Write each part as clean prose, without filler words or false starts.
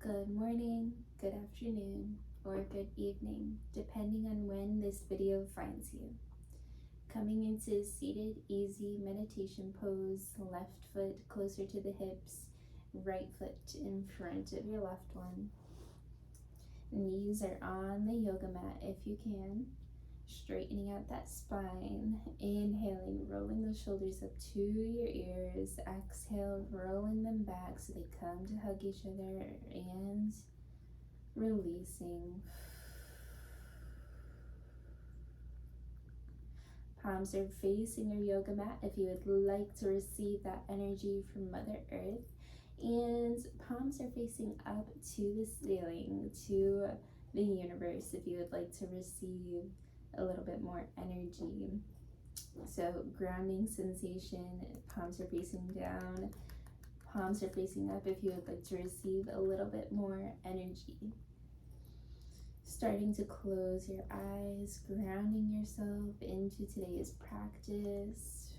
Good morning, good afternoon, or good evening, depending on when this video finds you. Coming into seated, easy meditation pose, left foot closer to the hips, right foot in front of your left one. Knees are on the yoga mat if you can. Straightening out that spine. Inhaling, rolling the shoulders up to your ears. Exhale, rolling them back so they come to hug each other, and releasing. Palms are facing your yoga mat if you would like to receive that energy from Mother Earth. And palms are facing up to the ceiling, to the universe, if you would like to receive a little bit more energy. So grounding sensation, palms are facing down, palms are facing up if you would like to receive a little bit more energy. Starting to close your eyes, grounding yourself into today's practice.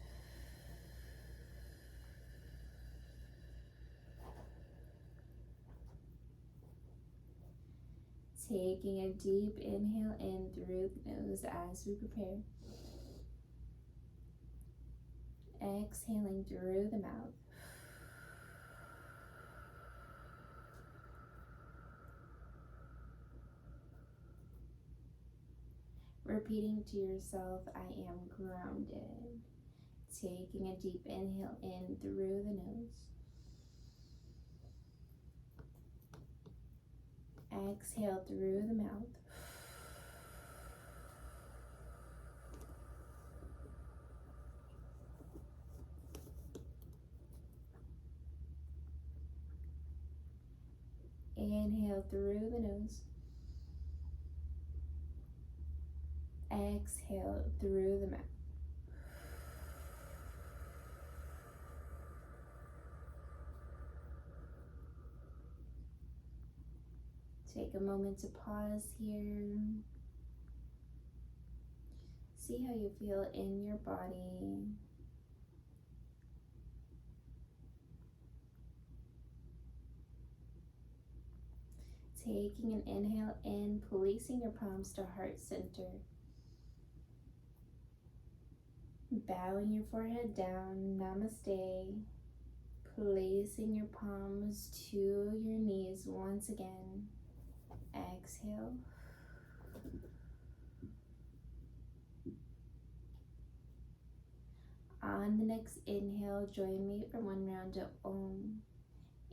Taking a deep inhale in through the nose as we prepare. Exhaling through the mouth. Repeating to yourself, I am grounded. Taking a deep inhale in through the nose. Exhale through the mouth. Inhale through the nose. Exhale through the mouth. Take a moment to pause here. See how you feel in your body. Taking an inhale in, placing your palms to heart center. Bowing your forehead down, namaste. Placing your palms to your knees once again. Exhale. On the next inhale, join me for one round of Om.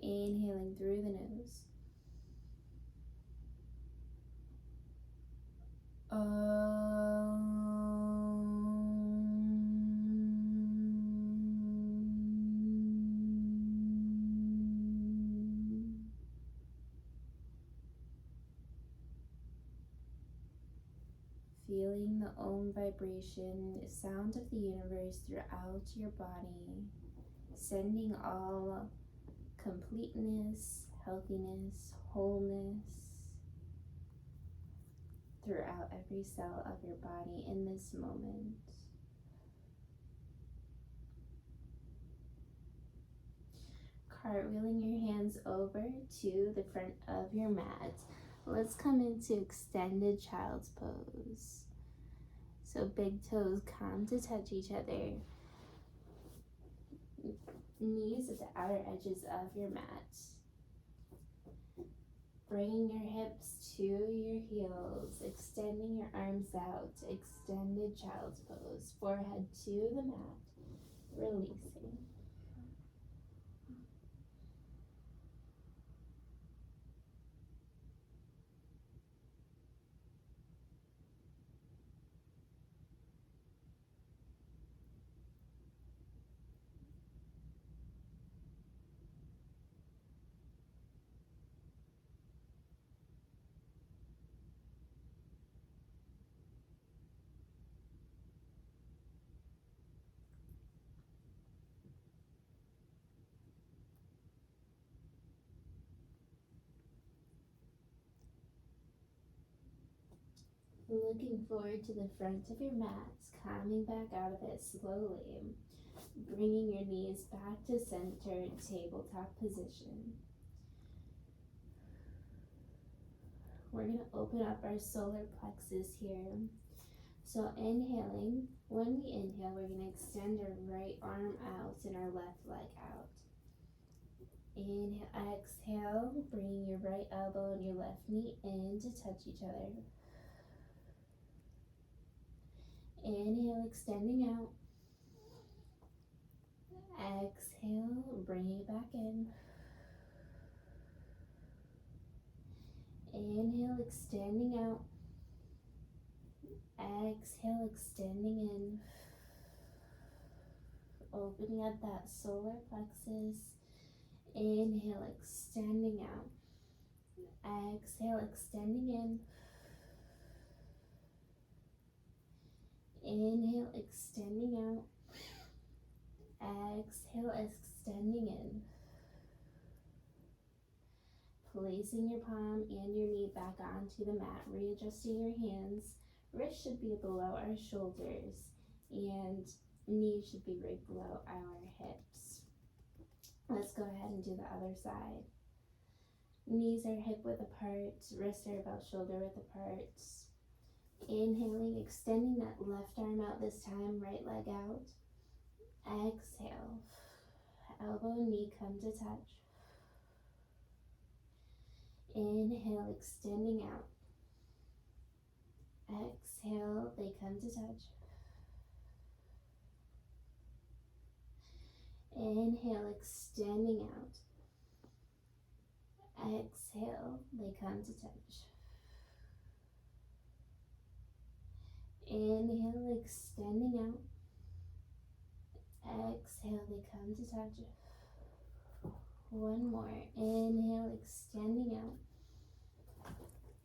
Inhaling through the nose. Feeling the Om vibration, sound of the universe throughout your body, sending all completeness, healthiness, wholeness throughout every cell of your body in this moment. Cartwheeling your hands over to the front of your mat. Let's come into extended child's pose. So big toes come to touch each other. Knees at the outer edges of your mat. Bringing your hips to your heels, extending your arms out, extended child's pose. Forehead to the mat, releasing. Looking forward to the front of your mats, coming back out of it slowly. Bringing your knees back to center, tabletop position. we're going to open up our solar plexus here. So inhaling, when we inhale, we're going to extend our right arm out and our left leg out. Inhale, exhale, bringing your right elbow and your left knee in to touch each other. Inhale, extending out. Exhale, bring it back in. Inhale, extending out. Exhale, extending in. Opening up that solar plexus. Inhale, extending out. Exhale, extending in. Inhale, extending out. Exhale, extending in. Placing your palm and your knee back onto the mat, readjusting your hands. Wrists should be below our shoulders and knees should be right below our hips. Let's go ahead and do the other side. Knees are hip width apart, wrists are about shoulder width apart. Inhaling, extending that left arm out this time, right leg out. Exhale, elbow and knee come to touch. Inhale, extending out. Exhale, they come to touch. Inhale, extending out. Exhale, they come to touch. Inhale, extending out. Exhale, they come to touch. One more. Inhale, extending out.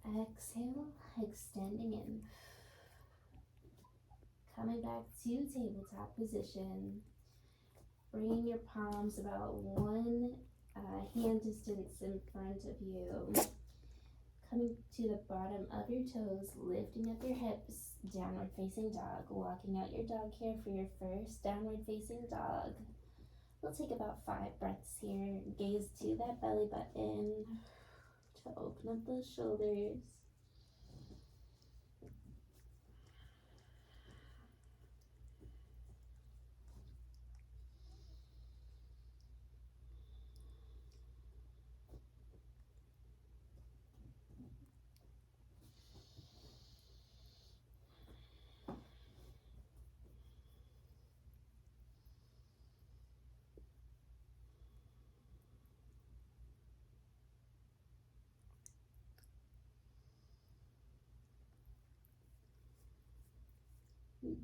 Exhale, extending in. Coming back to tabletop position. Bringing your palms about one hand distance in front of you. Coming to the bottom of your toes, lifting up your hips, downward facing dog. Walking out your dog here for your first downward facing dog. We'll take about 5 breaths here. Gaze to that belly button to open up those shoulders.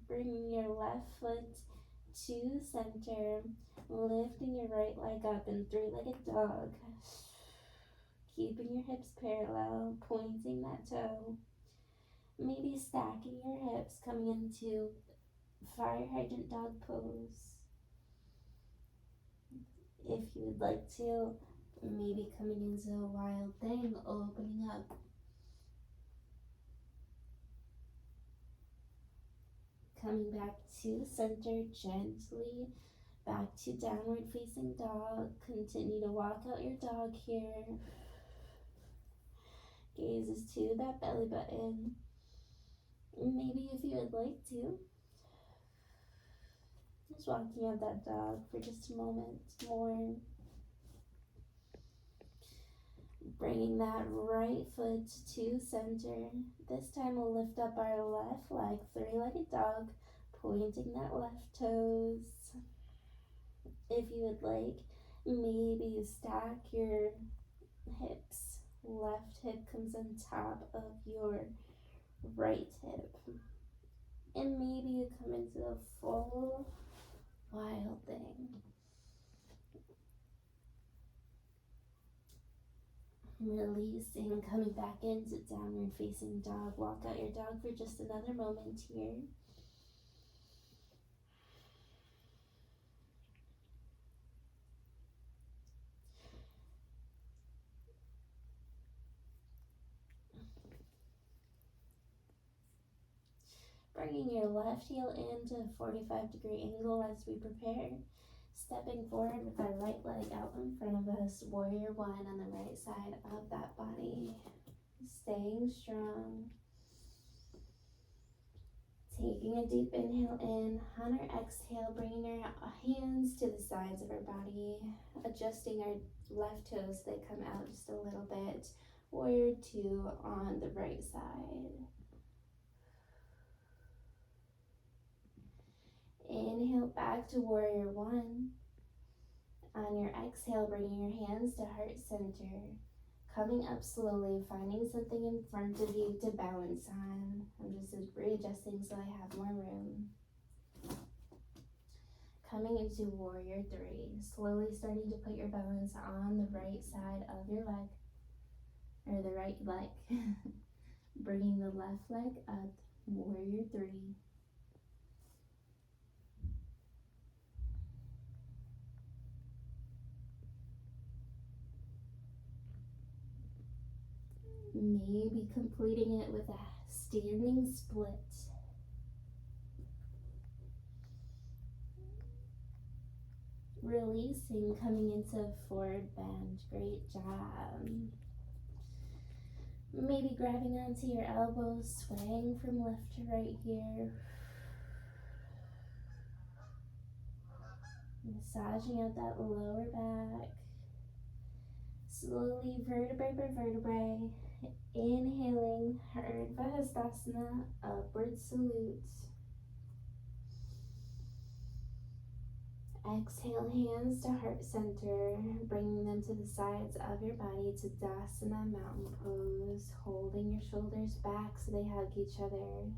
Bringing your left foot to center, lifting your right leg up in 3-legged dog. Keeping your hips parallel, pointing that toe. Maybe stacking your hips, coming into fire hydrant dog pose. If you would like to, maybe coming into a wild thing, opening up. Coming back to center gently, back to downward facing dog. Continue to walk out your dog here. Gazes to that belly button. Maybe if you would like to, just walking out that dog for just a moment more. Bringing that right foot to center. This time we'll lift up our left leg, 3-legged dog, pointing that left toes. If you would like, maybe you stack your hips. Left hip comes on top of your right hip. And maybe you come into a full wild thing. Releasing, coming back into downward facing dog. Walk out your dog for just another moment here. Bringing your left heel into a 45-degree angle as we prepare. Stepping forward with our right leg out in front of us. Warrior 1 on the right side of that body. Staying strong. Taking a deep inhale in. On our exhale, bringing our hands to the sides of our body, adjusting our left toes so they come out just a little bit. Warrior two on the right side. Inhale back to warrior one. On your exhale, bringing your hands to heart center. Coming up slowly, finding something in front of you to balance on. I'm just readjusting so I have more room. Coming into warrior three, slowly starting to put your balance on the right side of your leg, or the right leg. Bringing the left leg up, warrior three. Maybe completing it with a standing split. Releasing, coming into forward bend. Great job. Maybe grabbing onto your elbows, swaying from left to right here. Massaging out that lower back. Slowly, vertebrae by vertebrae. Inhaling, Urdhva Hastasana, upward salute. Exhale, hands to heart center, bringing them to the sides of your body to Dasana, mountain pose, holding your shoulders back so they hug each other,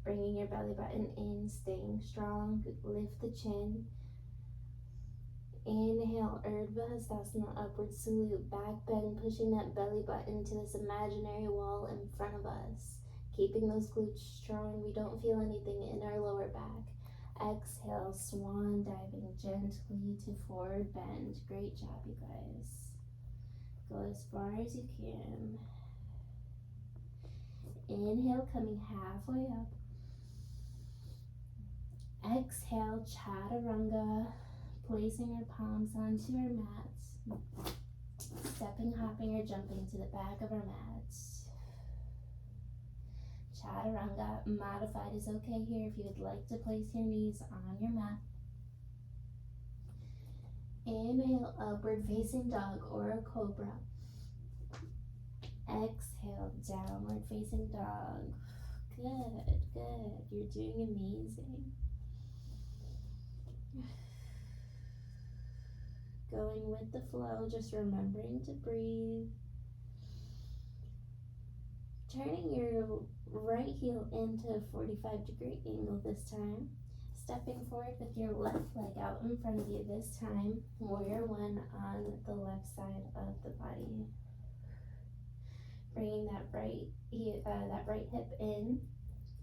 bringing your belly button in, staying strong, lift the chin. Inhale, Urdhva Hastasana, upward salute, back bend, pushing that belly button to this imaginary wall in front of us, keeping those glutes strong. We don't feel anything in our lower back. Exhale, swan diving gently to forward bend. Great job, you guys. Go as far as you can. Inhale, coming halfway up. Exhale, chaturanga, placing our palms onto our mats. Stepping, hopping, or jumping to the back of our mats. Chaturanga, modified is okay here if you would like to place your knees on your mat. Inhale, upward facing dog or a cobra. Exhale, downward facing dog. Good, good. You're doing amazing. Going with the flow, just remembering to breathe. Turning your right heel into a 45-degree angle this time. Stepping forward with your left leg out in front of you this time. Warrior one on the left side of the body. Bringing that right hip in,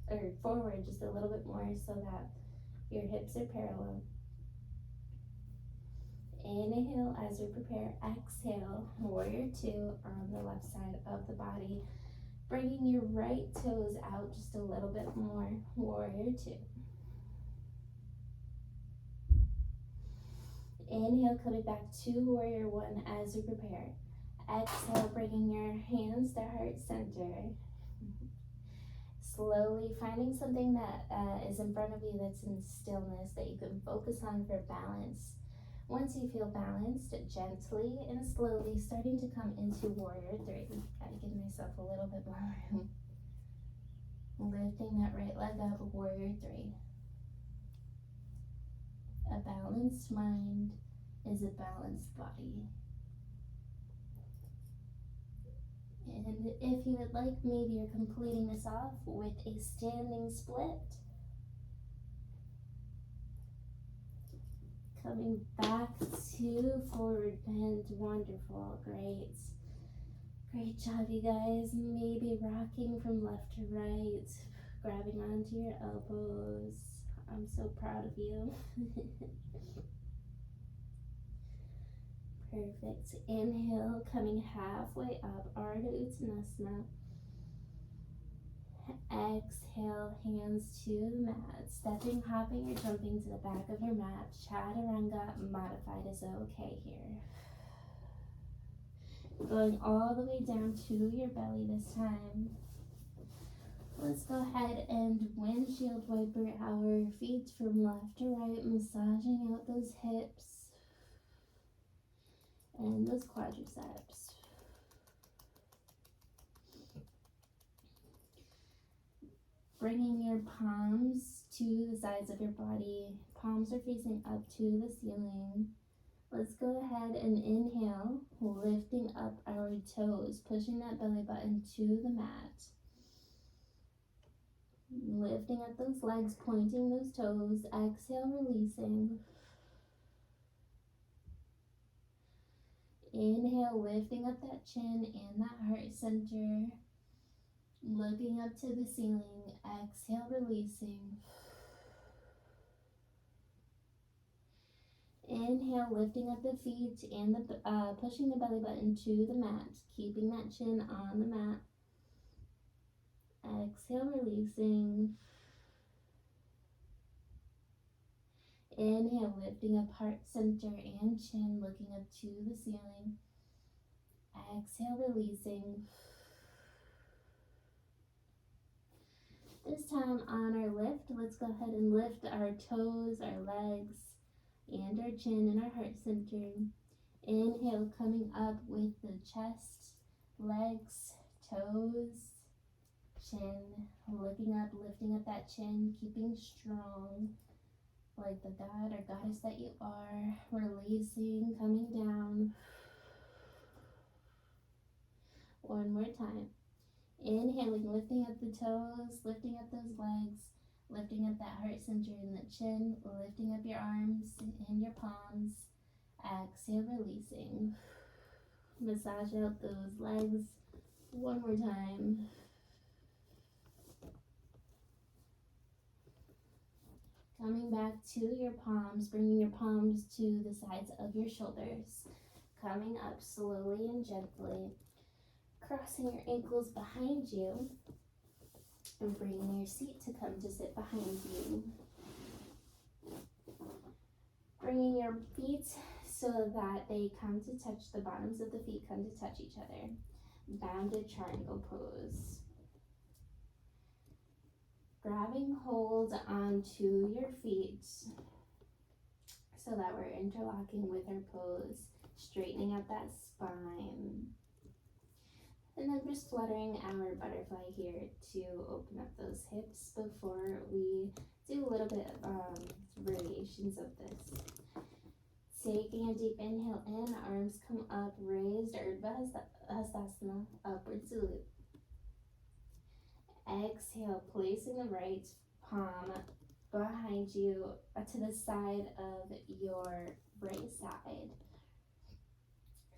or forward just a little bit more so that your hips are parallel. Inhale as we prepare. Exhale, warrior two on the left side of the body. Bringing your right toes out just a little bit more, warrior two. Inhale, coming back to warrior one as we prepare. Exhale, bringing your hands to heart center. Slowly finding something that is in front of you that's in stillness that you can focus on for balance. Once you feel balanced, gently and slowly starting to come into warrior three. Gotta give myself a little bit more room. Lifting that right leg up, warrior three. A balanced mind is a balanced body. And if you would like, maybe you're completing this off with a standing split. Coming back to forward bend. Wonderful. Great. Great job, you guys. Maybe rocking from left to right, grabbing onto your elbows. I'm so proud of you. Perfect. Inhale, coming halfway up, Ardha Uttanasana. Exhale, hands to the mat. Stepping, hopping, or jumping to the back of your mat. Chaturanga, modified is okay here. going all the way down to your belly this time. Let's go ahead and windshield wiper our feet from left to right, massaging out those hips and those quadriceps. Bringing your palms to the sides of your body. Palms are facing up to the ceiling. Let's go ahead and inhale, lifting up our toes, pushing that belly button to the mat. Lifting up those legs, pointing those toes. Exhale, releasing. Inhale, lifting up that chin and that heart center. Looking up to the ceiling. Exhale, releasing. Inhale, lifting up the feet and pushing the belly button to the mat, keeping that chin on the mat. Exhale, releasing. Inhale, lifting up heart center and chin, looking up to the ceiling. Exhale, releasing. This time on our lift, let's go ahead and lift our toes, our legs, and our chin and our heart center. Inhale, coming up with the chest, legs, toes, chin, looking up, lifting up that chin, keeping strong like the god or goddess that you are. Releasing, coming down. One more time. Inhaling, lifting up the toes, lifting up those legs, lifting up that heart center and the chin, lifting up your arms and your palms. Exhale, releasing. Massage out those legs one more time. Coming back to your palms, bringing your palms to the sides of your shoulders. Coming up slowly and gently. Crossing your ankles behind you. And bringing your seat to come to sit behind you. Bringing your feet so that they come to touch, the bottoms of the feet come to touch each other. Bounded triangle pose. Grabbing hold onto your feet so that we're interlocking with our pose, straightening out that spine. And then just fluttering our butterfly here to open up those hips before we do a little bit of variations of this. Taking a deep inhale in, arms come up, raised Urdhva Hastasana, upward salute. Exhale, placing the right palm behind you to the side of your right side.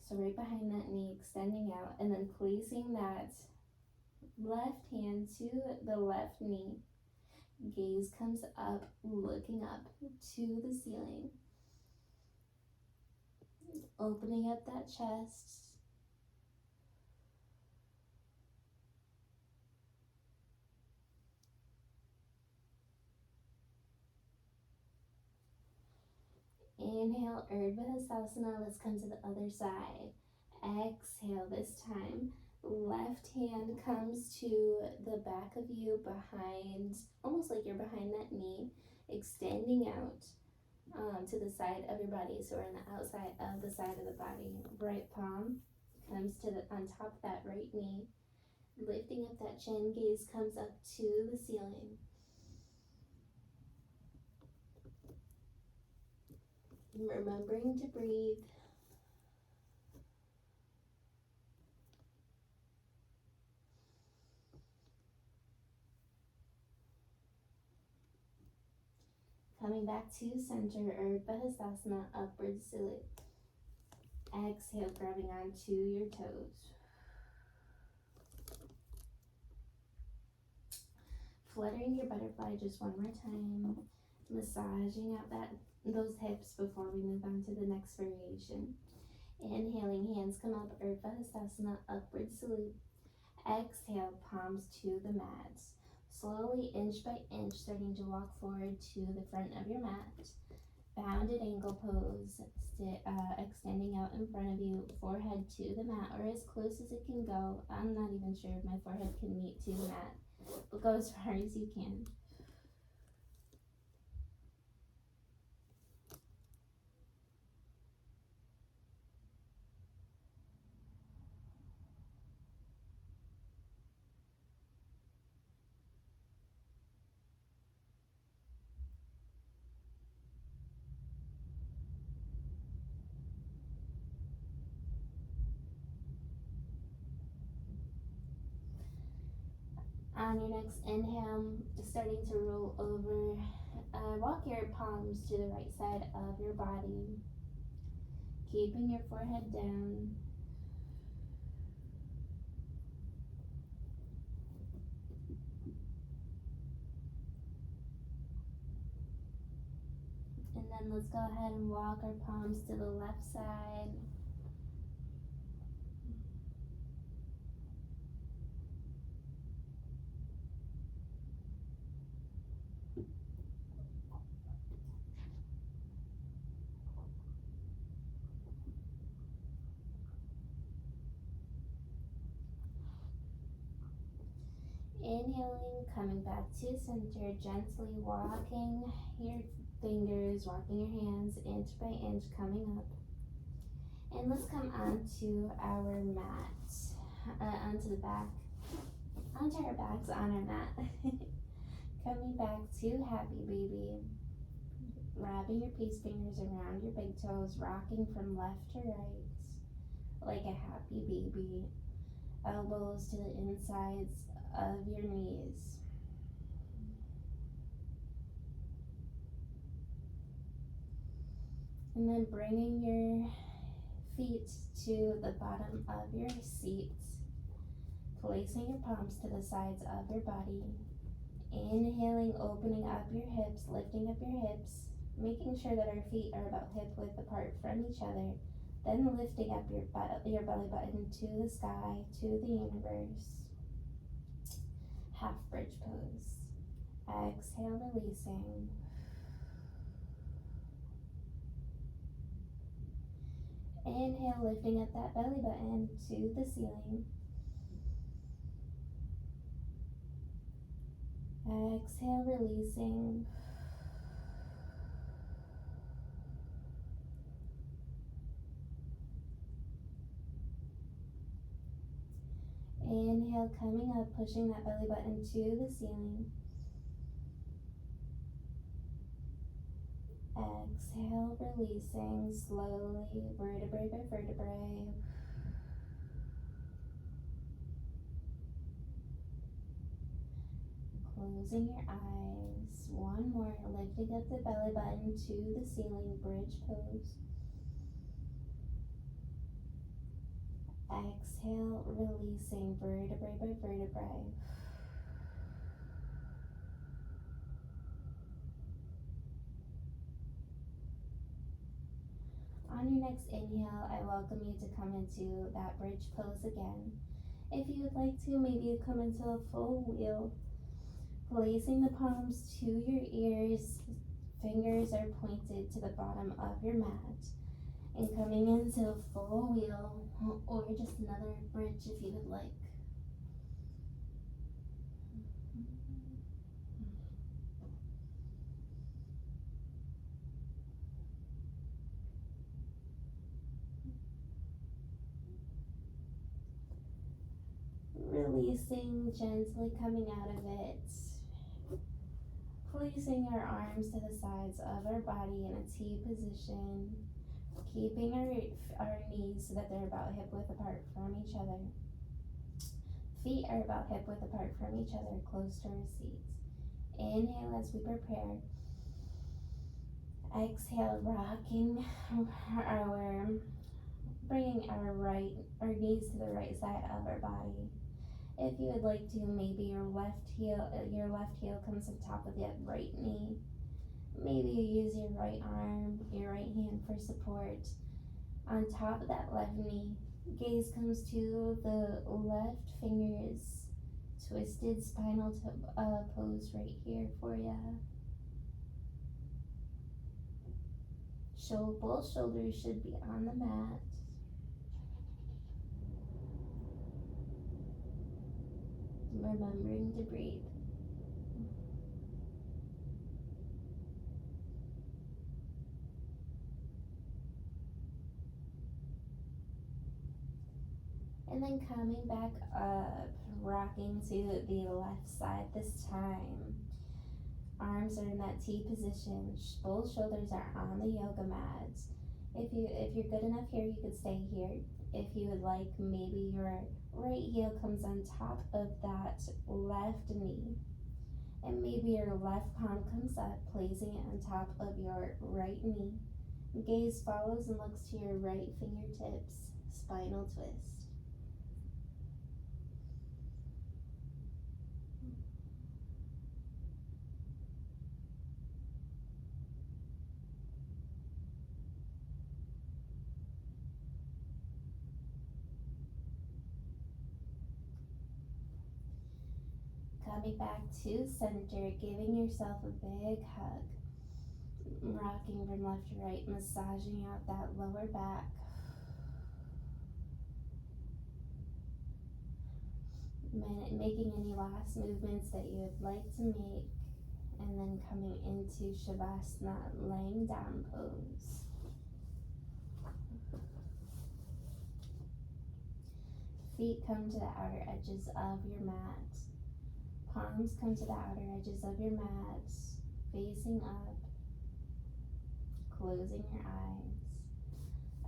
So right behind that knee, extending out, and then placing that left hand to the left knee. Gaze comes up, looking up to the ceiling. Opening up that chest. Inhale, Urdhva Hastasana. Let's come to the other side. Exhale this time. Left hand comes to the back of you behind, almost like you're behind that knee, extending out to the side of your body. So we're on the outside of the side of the body. Right palm comes to on top of that right knee. Lifting up that chin, gaze comes up to the ceiling. Remembering to breathe. Coming back to center, Urdhva Hastasana, upward salute. Exhale, grabbing onto your toes. Fluttering your butterfly just one more time. Massaging out those hips before we move on to the next variation. Inhaling, hands come up, Urdhva Hastasana, upward salute. Exhale, palms to the mat. Slowly, inch by inch, starting to walk forward to the front of your mat. bounded angle pose, extending out in front of you, forehead to the mat or as close as it can go. I'm not even sure if my forehead can meet to the mat, but go as far as you can. On your next inhale, starting to roll over, walk your palms to the right side of your body, keeping your forehead down. And then let's go ahead and walk our palms to the left side. Inhaling, coming back to center, gently walking your fingers, walking your hands inch by inch, coming up. And let's come onto our mat, onto the back, onto our backs on our mat. Coming back to happy baby. Wrapping your peace fingers around your big toes, rocking from left to right like a happy baby. Elbows to the insides of your knees. And then bringing your feet to the bottom of your seat, placing your palms to the sides of your body. Inhaling, opening up your hips, lifting up your hips, making sure that our feet are about hip width apart from each other. Then lifting up your belly button to the sky, to the universe. Half bridge pose. Exhale, releasing. Inhale, lifting up that belly button to the ceiling. Exhale, releasing. Inhale, coming up, pushing that belly button to the ceiling. Exhale, releasing slowly, vertebrae by vertebrae. Closing your eyes. One more, lifting up the belly button to the ceiling, bridge pose. Exhale, releasing vertebrae by vertebrae. On your next inhale, I welcome you to come into that bridge pose again. If you would like to, maybe you come into a full wheel, placing the palms to your ears, fingers are pointed to the bottom of your mat, and coming into a full wheel, or just another bridge if you would like. Releasing, gently coming out of it. Placing our arms to the sides of our body in a T position. Keeping our knees so that they're about hip width apart from each other. Feet are about hip width apart from each other, close to our seats. Inhale as we prepare. Exhale, rocking bringing our knees to the right side of our body. If you would like to, maybe your left heel comes on top of that right knee. Maybe you use your right arm, your right hand for support on top of that left knee. Gaze comes to the left fingers. Twisted spinal pose right here for you. Both shoulders should be on the mat. Remembering to breathe. And then coming back up, rocking to the left side this time. Arms are in that T position. Both shoulders are on the yoga mat. If you're good enough here, you could stay here. If you would like, maybe your right heel comes on top of that left knee. And maybe your left palm comes up, placing it on top of your right knee. Gaze follows and looks to your right fingertips. Spinal twist. Coming back to center, giving yourself a big hug. Rocking from left to right, massaging out that lower back. Making any last movements that you would like to make. And then coming into Shavasana, laying down pose. Feet come to the outer edges of your mat. Palms come to the outer edges of your mat, facing up, closing your eyes.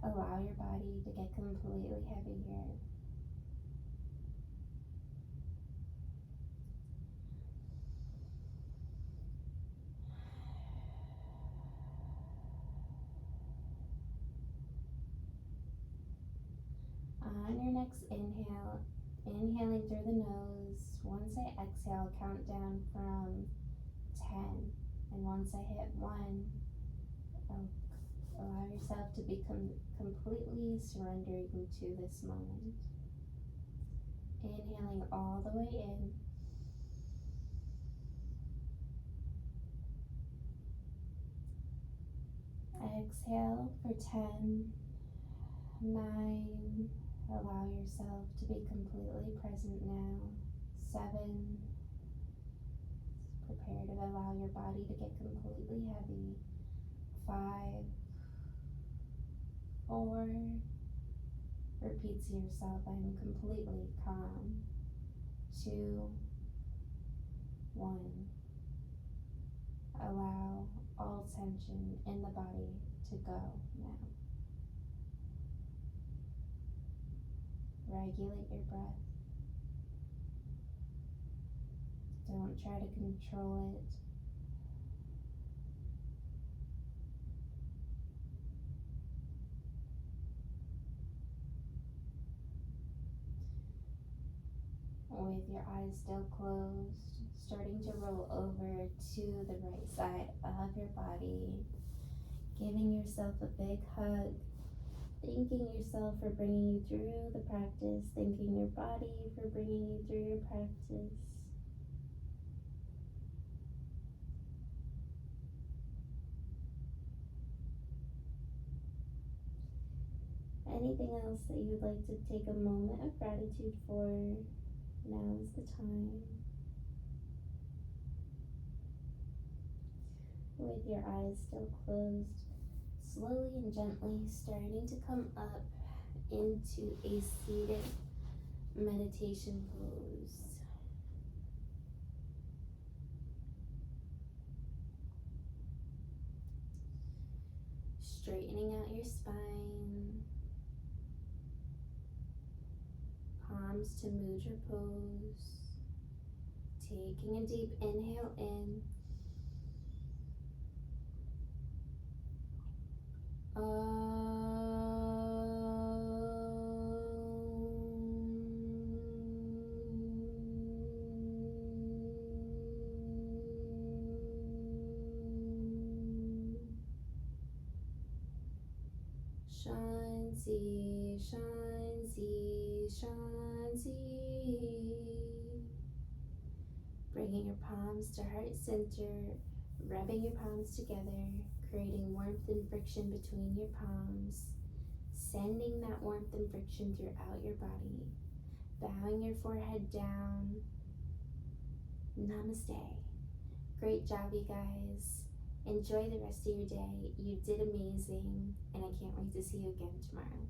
Allow your body to get completely heavy here. On your next inhale, inhaling through the nose. Once I exhale, count down from 10. And once I hit 1, allow yourself to become completely surrendering to this moment. Inhaling all the way in. Exhale for 10, 9, allow yourself to be completely present now. 7, prepare to allow your body to get completely heavy. 5, 4, repeat to yourself, I am completely calm. 2, 1, allow all tension in the body to go now. Regulate your breath. Don't try to control it. With your eyes still closed, starting to roll over to the right side of your body, giving yourself a big hug, thanking yourself for bringing you through the practice, thanking your body for bringing you through your practice. Anything else that you'd like to take a moment of gratitude for? Now is the time. With your eyes still closed, slowly and gently starting to come up into a seated meditation pose. Straightening out your spine. Palms to mudra pose. Taking a deep inhale in. Shanti, Shanti, Shanti. Bringing your palms to heart center, rubbing your palms together, creating warmth and friction between your palms, sending that warmth and friction throughout your body, bowing your forehead down. Namaste. Great job, you guys. Enjoy the rest of your day. You did amazing, and I can't wait to see you again tomorrow.